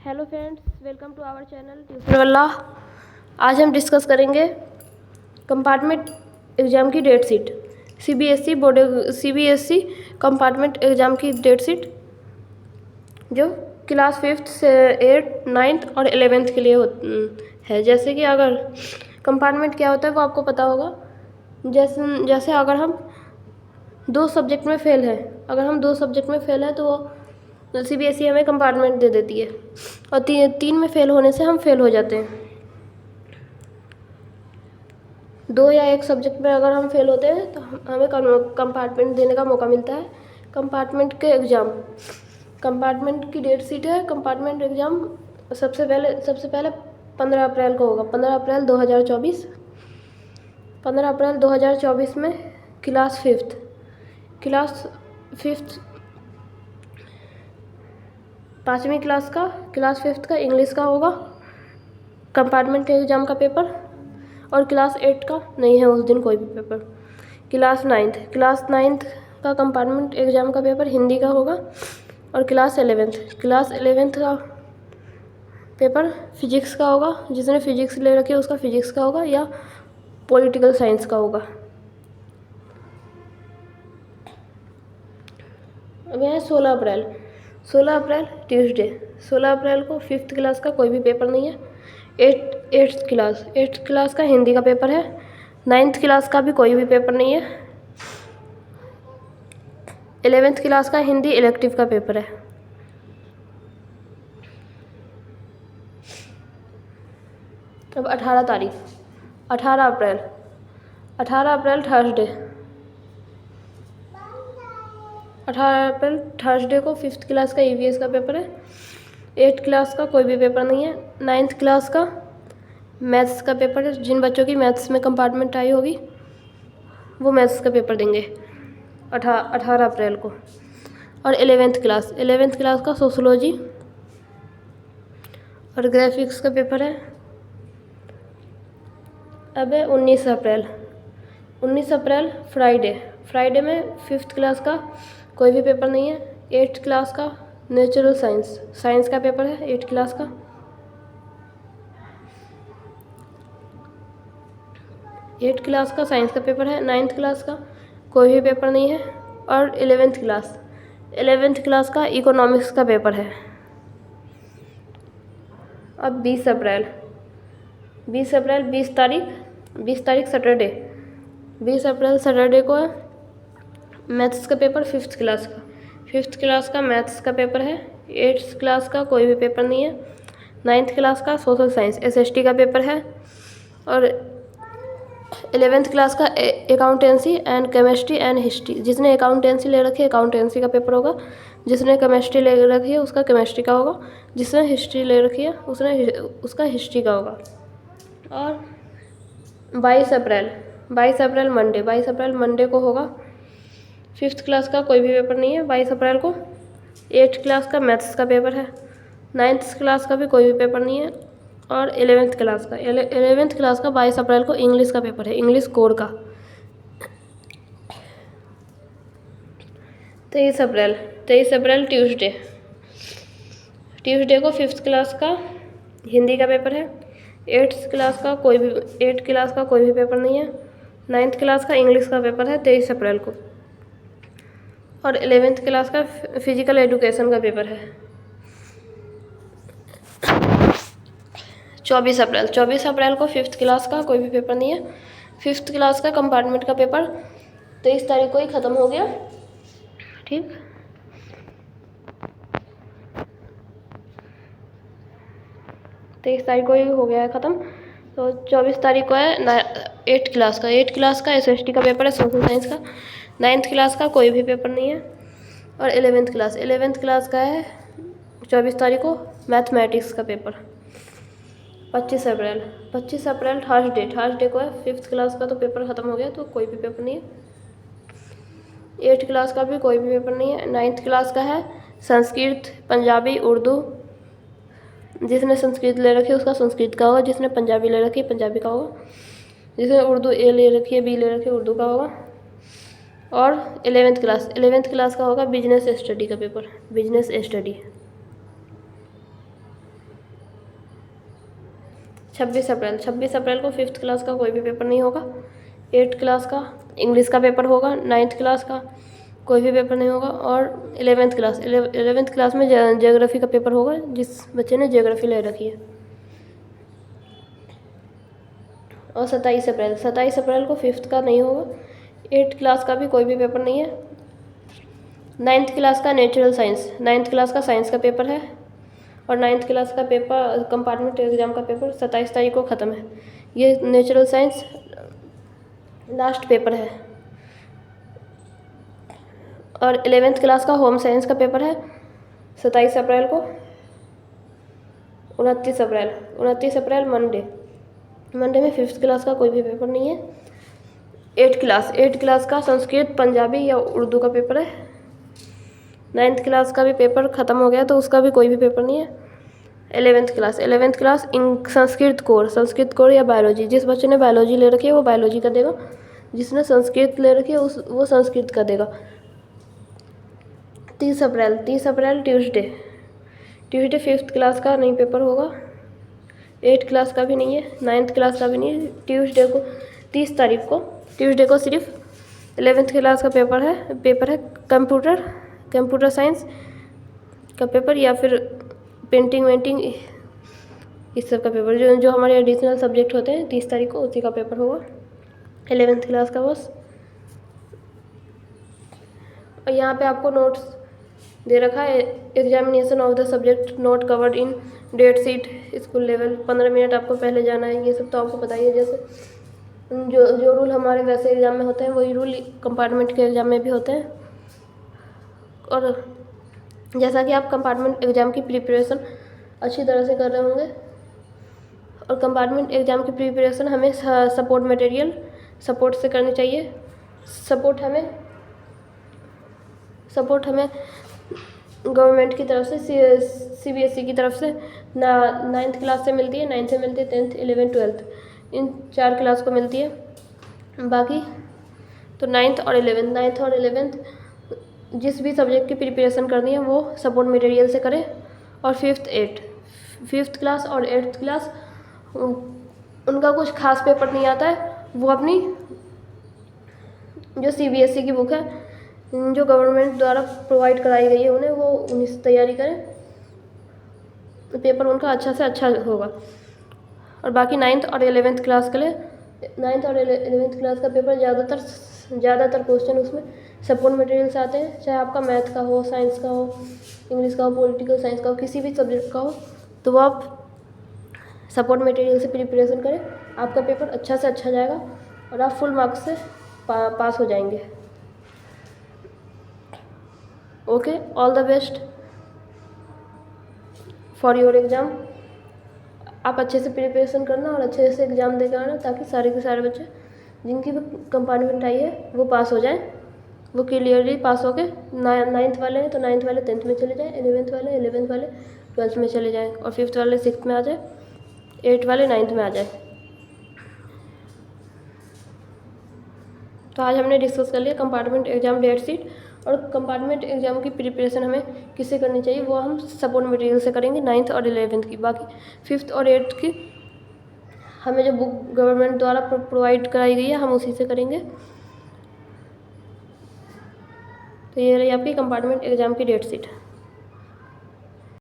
Hello friends, welcome to our channel tuition wala. आज हम discuss करेंगे कंपार्टमेंट एग्ज़ाम की date sheet. CBSE compartment exam की डेट शीट जो क्लास 5th से 8th 9th और 11th के लिए है। जैसे कि अगर कंपार्टमेंट क्या होता है वो आपको पता होगा। जैसे अगर हम दो सब्जेक्ट में फ़ेल हैं तो सीबीएसई हमें कंपार्टमेंट दे देती है, और तीन में फ़ेल होने से हम फ़ेल हो जाते हैं। दो या एक सब्जेक्ट में अगर हम फ़ेल होते हैं तो हमें कंपार्टमेंट देने का मौका मिलता है। कंपार्टमेंट की डेट शीट है। कंपार्टमेंट एग्ज़ाम सबसे पहले 15 अप्रैल को होगा। 15 अप्रैल 2024 में क्लास फिफ्थ 5वीं क्लास क्लास 5th का इंग्लिश का होगा कंपार्टमेंट एग्ज़ाम का पेपर, और क्लास 8 का नहीं है उस दिन कोई भी पेपर। क्लास 9th का कंपार्टमेंट एग्ज़ाम का पेपर हिंदी का होगा, और क्लास 11th का पेपर फिजिक्स का होगा। जिसने फिजिक्स ले रखी है उसका फिजिक्स का होगा या पॉलिटिकल साइंस का होगा। अब यहाँ 16 अप्रैल ट्यूसडे। 16 अप्रैल को 5th क्लास का कोई भी पेपर नहीं है। 8th क्लास का हिंदी का पेपर है। 9th क्लास का भी कोई भी पेपर नहीं है। 11th क्लास का हिंदी इलेक्टिव का पेपर है। अब 18 अप्रैल थर्सडे। 18 अप्रैल थर्सडे को 5th क्लास का ईवीएस का पेपर है। 8th क्लास का कोई भी पेपर नहीं है। 9th क्लास का मैथ्स का पेपर है। जिन बच्चों की मैथ्स में कंपार्टमेंट आई होगी वो मैथ्स का पेपर देंगे 18 अप्रैल को। और 11th क्लास का सोशोलॉजी और ग्राफिक्स का पेपर है। अब है 19 अप्रैल फ्राइडे में 5th क्लास का कोई भी पेपर नहीं है। 8th क्लास का नेचुरल साइंस का पेपर है। 8th क्लास का 8th क्लास का साइंस का पेपर है। 9th क्लास का कोई भी पेपर नहीं है। और 11th क्लास का इकोनॉमिक्स का पेपर है। अब 20 तारीख सैटरडे। 20 अप्रैल सैटरडे को है मैथ्स का पेपर 5th क्लास का मैथ्स का पेपर है। 8th क्लास का कोई भी पेपर नहीं है। 9th क्लास का सोशल साइंस SST का पेपर है। और 11th क्लास का accountancy and chemistry and history. जिसने अकाउंटेंसी ले रखी है अकाउंटेंसी का पेपर होगा। जिसने केमिस्ट्री ले रखी है उसका केमिस्ट्री का होगा। जिसने हिस्ट्री ले रखी है उसका हिस्ट्री का होगा। और 22 अप्रैल मंडे को होगा 5th क्लास का कोई भी पेपर नहीं है। 22 अप्रैल को 8th क्लास का मैथ्स का पेपर है। 9th क्लास का भी कोई भी पेपर नहीं है। और 11th क्लास का 22 अप्रैल को इंग्लिश का पेपर है, इंग्लिश कोर का। 23 अप्रैल ट्यूसडे को 5th क्लास का हिंदी का पेपर है। 8th क्लास का कोई भी पेपर नहीं है। 9th क्लास का इंग्लिश का पेपर है 23 अप्रैल को। और 11th क्लास का फिजिकल एजुकेशन का पेपर है 24 अप्रैल को 5th क्लास का कोई भी पेपर नहीं है। 5th क्लास का कंपार्टमेंट का पेपर 23 तारीख को ही ख़त्म हो गया। ठीक, 23 तारीख को ही हो गया है ख़त्म। तो 24 तारीख को है 8th क्लास का SST का पेपर है सोशल साइंस का। 9th क्लास का कोई भी पेपर नहीं है। और 11th क्लास का है 24 तारीख को मैथमेटिक्स का पेपर। 25 अप्रैल थर्सडे को है 5th क्लास का तो पेपर ख़त्म हो गया, तो कोई भी पेपर नहीं है। 8th क्लास का भी कोई भी पेपर नहीं है। 9th क्लास का है संस्कृत, पंजाबी, उर्दू। जिसने संस्कृत ले रखी है उसका संस्कृत का होगा। जिसने पंजाबी ले रखी है पंजाबी का होगा। जिसने उर्दू A ले रखी है B ले रखी है उर्दू का होगा। और 11th क्लास का होगा बिजनेस स्टडी का पेपर, बिजनेस स्टडी। छब्बीस अप्रैल को 5th क्लास का कोई भी पेपर नहीं होगा। 8th क्लास का इंग्लिश का पेपर होगा। 9th क्लास का कोई भी पेपर नहीं होगा। और 11th क्लास में ज्योग्राफी का पेपर होगा, जिस बच्चे ने ज्योग्राफी ले रखी है। और 27 अप्रैल को 5th का नहीं होगा। 8th क्लास का भी कोई भी पेपर नहीं है। 9th क्लास का नेचुरल साइंस, 9th क्लास का साइंस का पेपर है। और 9th क्लास का पेपर कंपार्टमेंट एग्ज़ाम का पेपर 27 तारीख को ख़त्म है। ये नेचुरल साइंस लास्ट पेपर है। और 11th क्लास का होम साइंस का पेपर है 27 अप्रैल को। 29 अप्रैल मंडे में 5th क्लास का कोई भी पेपर नहीं है। 8th क्लास का संस्कृत, पंजाबी या उर्दू का पेपर है। 9th क्लास का भी पेपर ख़त्म हो गया, तो उसका भी कोई भी पेपर नहीं है। 11th क्लास संस्कृत कोर या बायोलॉजी, जिस बच्चे ने बायोलॉजी ले रखी है वो बायोलॉजी का देगा, जिसने संस्कृत ले रखी है वो संस्कृत का देगा। 30 अप्रैल ट्यूसडे 5th क्लास का नहीं पेपर होगा। 8th क्लास का भी नहीं है, 9th क्लास का भी नहीं है। ट्यूसडे को 30 तारीख को ट्यूसडे को सिर्फ 11th क्लास का पेपर है कंप्यूटर साइंस का पेपर, या फिर पेंटिंग वेंटिंग इस सब का पेपर, जो हमारे एडिशनल सब्जेक्ट होते हैं। 30 तारीख को उसी का पेपर होगा 11th क्लास का बस। और यहाँ पे आपको नोट्स दे रखा है, examination of the subject not covered in date sheet school level. 15 minute आपको पहले जाना है। ये सब तो आपको पता ही है। जैसे जो रूल हमारे वैसे एग्ज़ाम में होते हैं, वही रूल कंपार्टमेंट के एग्ज़ाम में भी होते हैं। और जैसा कि आप कंपार्टमेंट एग्ज़ाम की प्रिपरेशन अच्छी तरह से कर रहे होंगे, और कंपार्टमेंट एग्ज़ाम की प्रिपरेशन हमें सपोर्ट से करनी चाहिए। सपोर्ट हमें गवर्नमेंट की तरफ से CBSE की तरफ से 9th क्लास से मिलती है। 9th से मिलती है 10th 11th 12th, इन 4 क्लास को मिलती है। बाकी तो 9th और 11th जिस भी सब्जेक्ट की प्रिपरेशन करनी है वो सपोर्ट मटेरियल से करें। और 5th क्लास और 8th क्लास उनका कुछ खास पेपर नहीं आता है। वो अपनी जो CBSE की बुक है, जो गवर्नमेंट द्वारा प्रोवाइड कराई गई है उन्हें, वो उन्हीं से तैयारी करें, पेपर उनका अच्छा से अच्छा होगा। और बाकी 9th और 11th क्लास के लिए 9th और 11th क्लास का पेपर ज़्यादातर क्वेश्चन उसमें सपोर्ट मटेरियल से आते हैं। चाहे आपका मैथ का हो, साइंस का हो, इंग्लिश का हो, पॉलिटिकल साइंस का हो, किसी भी सब्जेक्ट का हो, तो वो आप सपोर्ट मटेरियल से प्रिपरेशन करें। आपका पेपर अच्छा से अच्छा जाएगा और आप फुल मार्क्स से पास हो जाएंगे। Okay, all the best for your exam. आप अच्छे से प्रिपरेशन करना और अच्छे से एग्ज़ाम देकर आना, ताकि सारे के सारे बच्चे जिनकी भी कंपार्टमेंट आई है वो पास हो जाएं। वो क्लियरली पास हो गए। 9th वाले हैं तो 9th वाले 10th में चले जाएं, 11th वाले 12th में चले जाएं, और 5th वाले 6th में आ जाए, 8th वाले 9th में आ जाए। तो आज हमने डिस्कस कर लिया कंपार्टमेंट एग्ज़ाम डेट शीट, और कंपार्टमेंट एग्ज़ाम की प्रिपरेशन हमें किससे करनी चाहिए, वो हम सपोर्ट मटेरियल से करेंगे 9th और 11th की। बाकी 5th और 8th की हमें जो बुक गवर्नमेंट द्वारा प्रोवाइड कराई गई है हम उसी से करेंगे। तो ये रही आपकी कंपार्टमेंट एग्ज़ाम की डेट शीट।